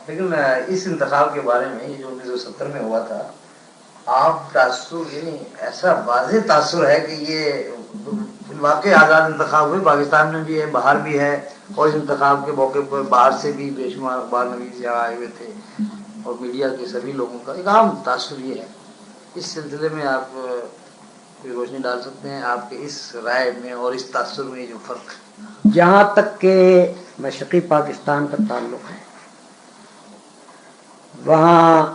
لیکن اس انتخاب کے بارے میں یہ جو 1970 میں ہوا تھا، آپ تاثر یعنی ایسا واضح تاثر ہے کہ یہ واقعی آزاد انتخاب ہوئے، پاکستان میں بھی ہے، باہر بھی ہے، اور اس انتخاب کے موقع پر باہر سے بھی بے شمار اخبار نویس یہاں آئے ہوئے تھے، اور میڈیا کے سبھی لوگوں کا ایک عام تاثر یہ ہے۔ اس سلسلے میں آپ کوئی روشنی ڈال سکتے ہیں آپ کے اس رائے میں اور اس تاثر میں جو فرق ہے؟ جہاں تک کہ مشرقی پاکستان کا تعلق ہے، وہاں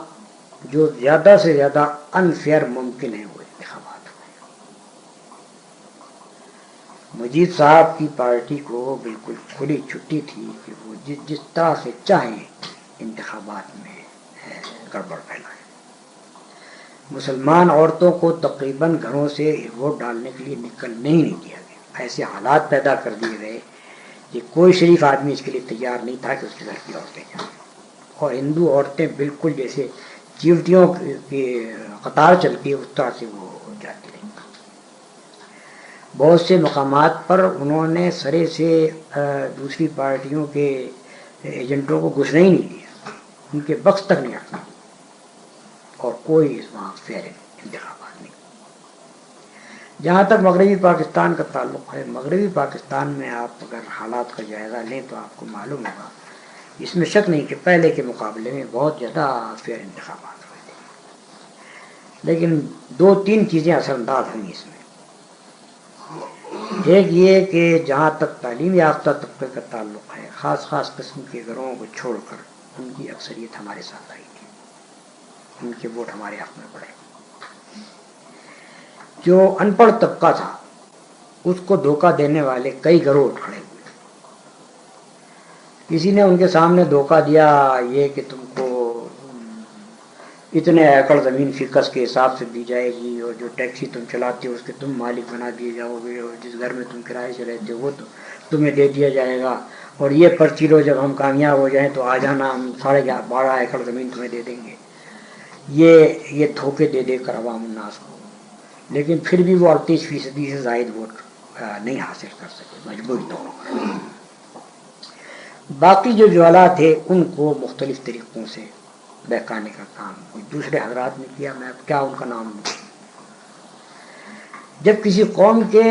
جو زیادہ سے زیادہ انفیئر ممکن ہے وہ انتخابات ہوئے۔ مجید صاحب کی پارٹی کو بالکل کھلی چھٹی تھی کہ وہ جس طرح سے چاہیں انتخابات میں گڑبڑ پھیلائیں۔ مسلمان عورتوں کو تقریباً گھروں سے ووٹ ڈالنے کے لیے نکلنے ہی نہیں دیا گیا۔ ایسے حالات پیدا کر دیے گئے کہ کوئی شریف آدمی اس کے لیے تیار نہیں تھا کہ اس کے گھر کی عورتیں جائیں، اور ہندو عورتیں بالکل جیسے چیوٹیوں کی قطار چلتی ہے اس طرح سے وہ جاتی رہیں۔ بہت سے مقامات پر انہوں نے سرے سے دوسری پارٹیوں کے ایجنٹوں کو گھسنے ہی نہیں دیا، ان کے بخش تک نہیں آتا، اور کوئی اس وہاں فیئر انتخابات نہیں۔ جہاں تک مغربی پاکستان کا تعلق ہے، مغربی پاکستان میں آپ اگر حالات کا جائزہ لیں تو آپ کو معلوم ہوگا، اس میں شک نہیں کہ پہلے کے مقابلے میں بہت زیادہ فیئر انتخابات ہوئے تھے، لیکن دو تین چیزیں اثر انداز ہوئی اس میں۔ ایک یہ کہ جہاں تک تعلیم یافتہ طبقے کا تعلق ہے، خاص خاص قسم کے گھروں کو چھوڑ کر ان کی اکثریت ہمارے ساتھ آئی تھی، ان کے ووٹ ہمارے حق میں پڑے۔ جو ان پڑھ طبقہ تھا اس کو دھوکہ دینے والے کئی گروہ کھڑے ہوئے۔ کسی نے ان کے سامنے دھوکہ دیا یہ کہ تم کو اتنے ایکڑ زمین فیکس کے حساب سے دی جائے گی، اور جو ٹیکسی تم چلاتے ہو اس کے تم مالک بنا دیے جاؤ گے، اور جس گھر میں تم کرائے سے رہتے ہو وہ تو تمہیں دے دیا جائے گا، اور یہ پرچی لو جب ہم کامیاب ہو جائیں تو آ جانا، ہم 12.5 ایکڑ زمین تمہیں دے دیں گے۔ یہ دھوکے دے دے کر عوام الناس کو، لیکن پھر بھی وہ 38% سے زائد ووٹ نہیں حاصل کر سکے مجبوری طور پر۔ باقی جو جوالا تھے ان کو مختلف طریقوں سے بہکانے کا کام کوئی دوسرے حضرات نے کیا، میں اب کیا ان کا نام لوں۔ جب کسی قوم کے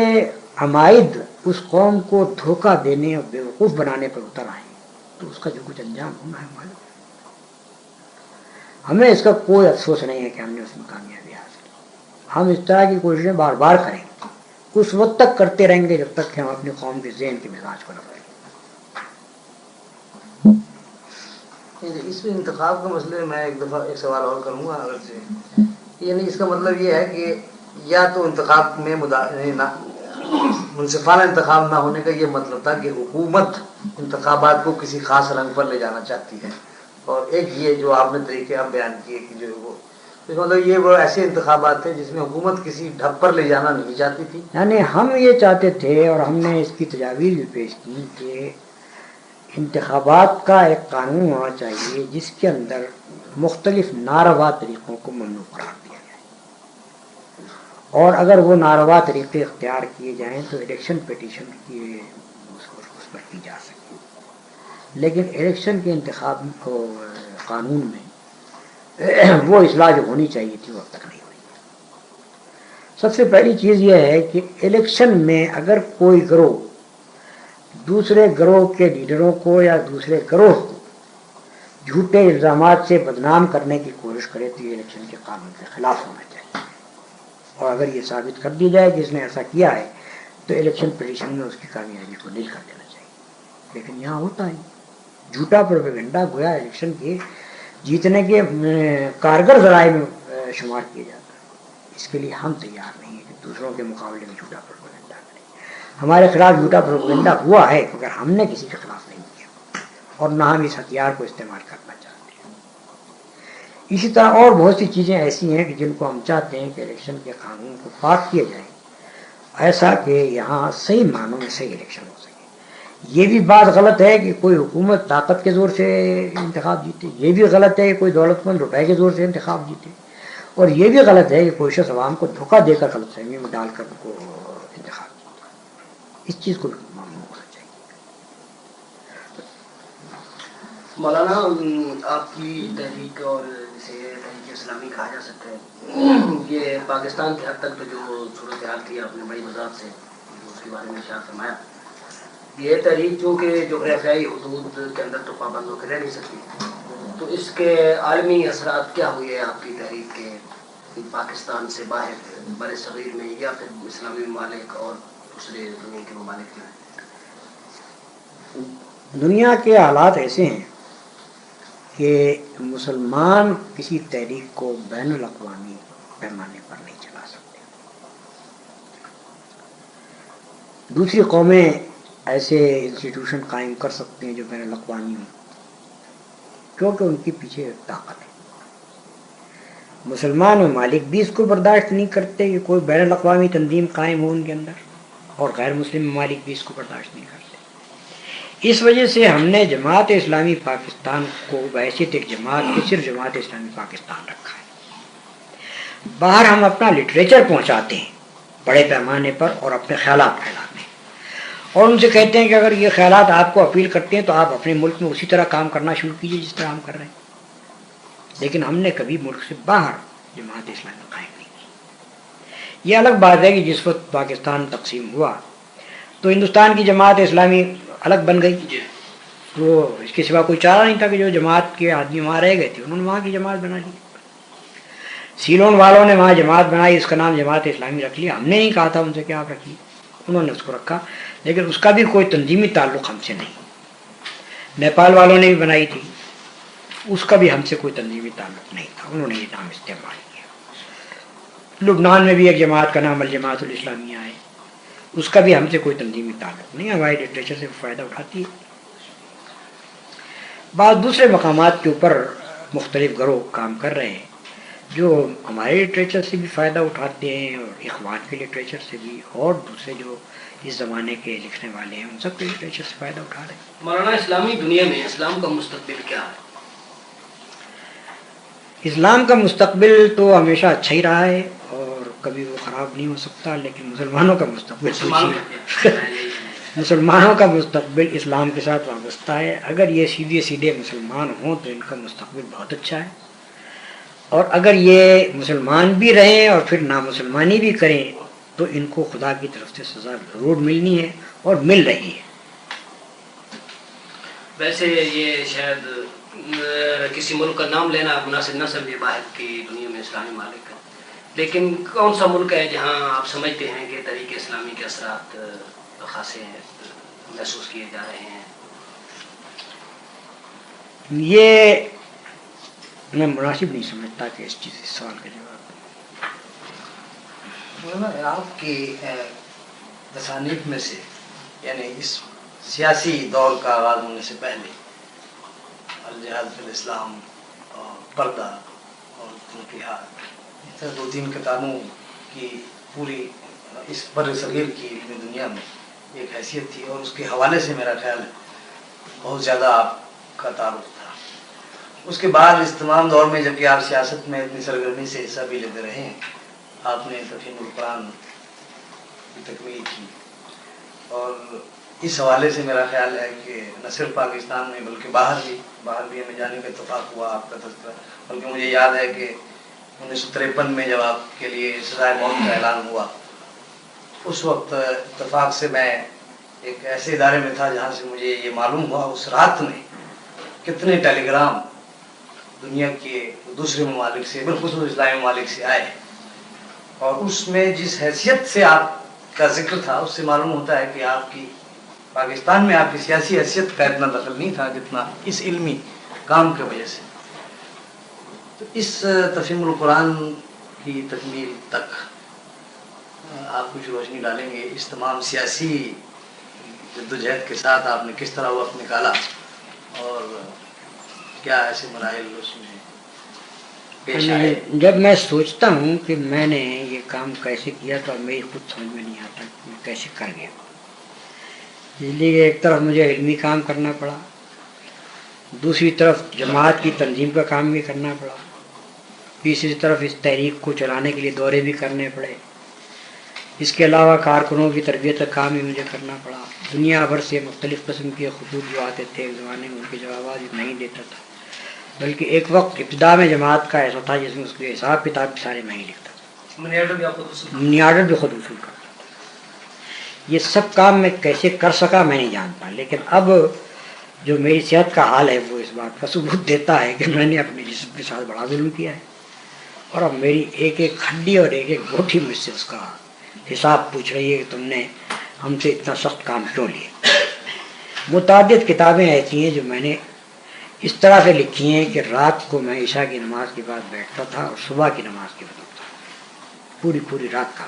عمائد اس قوم کو دھوکہ دینے اور بیوقوف بنانے پر اتر آئیں تو اس کا جو کچھ انجام ہونا ہے معلوم۔ ہمیں اس کا کوئی افسوس نہیں ہے کہ ہم نے اس میں کامیابی حاصل کی، ہم اس طرح کی کوششیں بار بار کریں گے، اس وقت تک کرتے رہیں گے جب تک کہ ہم اپنی قوم کے ذہن کے مزاج کو نہ بدلیں۔ اس انتخاب کے مسئلے میں ایک دفعہ ایک سوال اور کروں گا اگرچہ، یعنی اس کا مطلب یہ ہے کہ یا تو انتخاب میں منصفانہ انتخاب نہ ہونے کا یہ مطلب تھا کہ حکومت انتخابات کو کسی خاص رنگ پر لے جانا چاہتی ہے، اور ایک یہ جو آپ نے طریقے آپ بیان کیے کہ جو وہ اس مطلب یہ وہ ایسے انتخابات تھے جس میں حکومت کسی ڈھب پر لے جانا نہیں چاہتی تھی۔ یعنی ہم یہ چاہتے تھے اور ہم نے اس کی تجاویز بھی پیش کی کہ انتخابات کا ایک قانون ہونا چاہیے جس کے اندر مختلف ناروا طریقوں کو ممنوع قرار دیا جائے، اور اگر وہ ناروا طریقے اختیار کیے جائیں تو الیکشن پٹیشن کی اس پر کی جا سکے، لیکن الیکشن کے انتخاب قانون میں وہ اصلاح جو ہونی چاہیے تھی وہ اب تک نہیں ہوئی۔ سب سے پہلی چیز یہ ہے کہ الیکشن میں اگر کوئی گروہ دوسرے گروہ کے لیڈروں کو یا دوسرے گروہ کو جھوٹے الزامات سے بدنام کرنے کی کوشش کرے تو یہ الیکشن کے قانون کے خلاف ہونا چاہیے، اور اگر یہ ثابت کر دی جائے کہ اس نے ایسا کیا ہے تو الیکشن پٹیشن میں اس کی کامیابی کو نہیں کر دینا چاہیے۔ لیکن یہاں ہوتا ہے جھوٹا پروپیگنڈا، گویا الیکشن کے جیتنے کے کارگر ذرائع میں شمار کیا جاتا ہے۔ اس کے لیے ہم تیار نہیں ہیں کہ دوسروں کے مقابلے میں جھوٹا پروپیگنڈا کریں۔ ہمارے خلاف جھوٹا پروپیگنڈا ہوا ہے مگر ہم نے کسی کے خلاف نہیں کیا، اور نہ ہم اس ہتھیار کو استعمال کرنا چاہتے ہیں۔ اسی طرح اور بہت سی چیزیں ایسی ہیں کہ جن کو ہم چاہتے ہیں کہ الیکشن کے قانون کو پاک کیا جائے، ایسا کہ یہاں صحیح معنوں میں صحیح الیکشن ہو سکے۔ یہ بھی بات غلط ہے کہ کوئی حکومت طاقت کے زور سے انتخاب جیتے، یہ بھی غلط ہے کہ کوئی دولت مند روپے کے زور سے انتخاب جیتے، اور یہ بھی غلط ہے کہ کوئی شخص عوام کو دھوکہ دے کر غلط فہمی میں ڈال کر ان کو انتخاب جیتے۔ اس چیز کو ممنوع ہونا چاہیے۔ مولانا آپ کی تحریک اور جسے تحریک اسلامی کہا جا سکتا ہے، یہ پاکستان کے حد تک تو جو صورتحال تھی آپ نے بڑی وضاحت سے اس کے بارے میں اشارہ فرمایا. یہ تحریک چونکہ جغرافیائی حدود کے اندر تو پابند ہو کے رہ نہیں سکتی، تو اس کے عالمی اثرات کیا ہوئے آپ کی تحریک کے پاکستان سے باہر بر صغیر میں یا پھر اسلامی ممالک اور دوسرے دنیا کے ممالک میں؟ دنیا کے حالات ایسے ہیں کہ مسلمان کسی تحریک کو بین الاقوامی پیمانے پر نہیں چلا سکتے. دوسری قومیں ایسے انسٹیٹیوشن قائم کر سکتے ہیں جو بین الاقوامی ہوں، کیونکہ ان کے پیچھے ایک طاقت ہے. مسلمان ممالک بھی اس کو برداشت نہیں کرتے کہ کوئی بین الاقوامی تنظیم قائم ہو ان کے اندر، اور غیر مسلم ممالک بھی اس کو برداشت نہیں کرتے. اس وجہ سے ہم نے جماعت اسلامی پاکستان کو بحیثیت ایک جماعت کے صرف جماعت اسلامی پاکستان رکھا ہے. باہر ہم اپنا لٹریچر پہنچاتے ہیں بڑے پیمانے پر اور اپنے خیالات پھیلاتے ہیں، اور ان سے کہتے ہیں کہ اگر یہ خیالات آپ کو اپیل کرتے ہیں تو آپ اپنے ملک میں اسی طرح کام کرنا شروع کیجیے جس طرح ہم کر رہے ہیں. لیکن ہم نے کبھی ملک سے باہر جماعت اسلامی قائم نہیں کی. یہ الگ بات ہے کہ جس وقت پاکستان تقسیم ہوا تو ہندوستان کی جماعت اسلامی الگ بن گئی، تو اس کے سوا کوئی چارہ نہیں تھا کہ جو جماعت کے آدمی وہاں رہ گئے تھے انہوں نے وہاں کی جماعت بنا لی. سیلون والوں نے وہاں جماعت بنائی، اس کا نام جماعت اسلامی رکھ لیا. ہم نے نہیں کہا تھا ان سے کہ آپ رکھیے، انہوں نے اس کو رکھا، لیکن اس کا بھی کوئی تنظیمی تعلق ہم سے نہیں. نیپال والوں نے بھی بنائی تھی، اس کا بھی ہم سے کوئی تنظیمی تعلق نہیں تھا، انہوں نے یہ نام استعمال کیا. لبنان میں بھی ایک جماعت کا نام الجماعت الاسلامیہ ہے، اس کا بھی ہم سے کوئی تنظیمی تعلق نہیں. ہمارے لٹریچر سے فائدہ اٹھاتی ہے. بعض دوسرے مقامات کے اوپر مختلف گروہ کام کر رہے ہیں جو ہمارے لٹریچر سے بھی فائدہ اٹھاتے ہیں، اور اخوان کے لٹریچر سے بھی، اور دوسرے جو اس زمانے کے لکھنے والے ہیں ان سب کے لٹریچر سے فائدہ اٹھا رہے ہیں. مولانا اسلامی دنیا میں اسلام کا مستقبل کیا ہے؟ اسلام کا مستقبل تو ہمیشہ اچھا ہی رہا ہے اور کبھی وہ خراب نہیں ہو سکتا، لیکن مسلمانوں کا مستقبل مسلمانوں کا مستقبل اسلام کے ساتھ وابستہ ہے. اگر یہ سیدھے مسلمان ہوں تو ان کا مستقبل بہت اچھا ہے، اور اگر یہ مسلمان بھی رہیں اور پھر نامسلمانی بھی کریں تو ان کو خدا کی طرف سے سزا ضرور ملنی ہے اور مل رہی ہے. ویسے یہ شاید کسی ملک کا نام لینا مناسب نہ سمجھے باہر کی دنیا میں اسلامی ممالک کا، لیکن کون سا ملک ہے جہاں آپ سمجھتے ہیں کہ تحریک اسلامی کے اثرات خاصے محسوس کیے جا رہے ہیں؟ یہ میں مناسب نہیں سمجھتا کہ اس سوال کا جواب. آپ کی تصانیف میں سے، یعنی اس سیاسی دور کا آغاز ہونے سے پہلے، الجہاد فی الاسلام اور پردہ اور تنقیحات، اس طرح 2-3 کتابوں کی پوری اس بر صغیر کی علمی دنیا میں ایک حیثیت تھی، اور اس کے حوالے سے میرا خیال ہے بہت زیادہ آپ کا تعارف تھا. اس کے بعد اس تمام دور میں جبکہ آپ سیاست میں اتنی سرگرمی سے حصہ بھی لیتے رہے ہیں، آپ نے تفہیم القرآن کی تکمیل کی، اور اس حوالے سے میرا خیال ہے کہ نہ صرف پاکستان میں بلکہ باہر بھی ہمیں جانے کا اتفاق ہوا. آپ کا تذکرہ، بلکہ مجھے یاد ہے کہ 1953 میں جب آپ کے لیے سزائے موت کا اعلان ہوا، اس وقت اتفاق سے میں ایک ایسے ادارے میں تھا جہاں سے مجھے یہ معلوم ہوا اس رات میں کتنے ٹیلی گرام دنیا کے دوسرے ممالک سے، بالخصوص اسلامی ممالک سے آئے، اور اس میں جس حیثیت سے آپ کا ذکر تھا اس سے معلوم ہوتا ہے کہ آپ کی پاکستان میں آپ کی سیاسی حیثیت کا اتنا دخل نہیں تھا جتنا اس علمی کام کی وجہ سے. تو اس تفہیم القرآن کی تکمیل تک آپ کچھ روشنی ڈالیں گے؟ اس تمام سیاسی جدوجہد کے ساتھ آپ نے کس طرح وقت نکالا، اور کیا ایسے مراحل اس میں پیش آئے؟ جب میں سوچتا ہوں کہ میں نے یہ کام کیسے کیا تو میری خود سمجھ میں نہیں آتا کہ میں کیسے کر گیا. اس لیے ایک طرف مجھے علمی کام کرنا پڑا، دوسری طرف جماعت کی تنظیم کا کام بھی کرنا پڑا، تیسری طرف اس تحریک کو چلانے کے لیے دورے بھی کرنے پڑے، اس کے علاوہ کارکنوں کی تربیت کا کام بھی مجھے کرنا پڑا. دنیا بھر سے مختلف قسم کے خطوط جو آتے تھے ایک زمانے میں، ان کے جوابات نہیں دیتا تھا، بلکہ ایک وقت ابتدا میں جماعت کا ایسا تھا جس میں اس کے حساب کتاب سارے میں ہی لکھتا تھا، منی آرڈر بھی آپ کو وصول منی آرڈر بھی خود وصول کرتا تھا۔ یہ سب کام میں کیسے کر سکا میں نہیں جانتا، لیکن اب جو میری صحت کا حال ہے وہ اس بات کا ثبوت دیتا ہے کہ میں نے اپنے جسم کے ساتھ بڑا ظلم کیا ہے، اور اب میری ایک ایک ہڈی اور ایک ایک بوٹی مجھ سے اس کا حساب پوچھ رہی ہے کہ تم نے ہم سے اتنا سخت کام کیوں لیا۔ متعدد کتابیں ایسی ہیں جو میں نے اس طرح سے لکھی ہیں کہ رات کو میں عشاء کی نماز کے بعد بیٹھتا تھا اور صبح کی نماز کے بعد اٹھتا تھا، پوری رات کا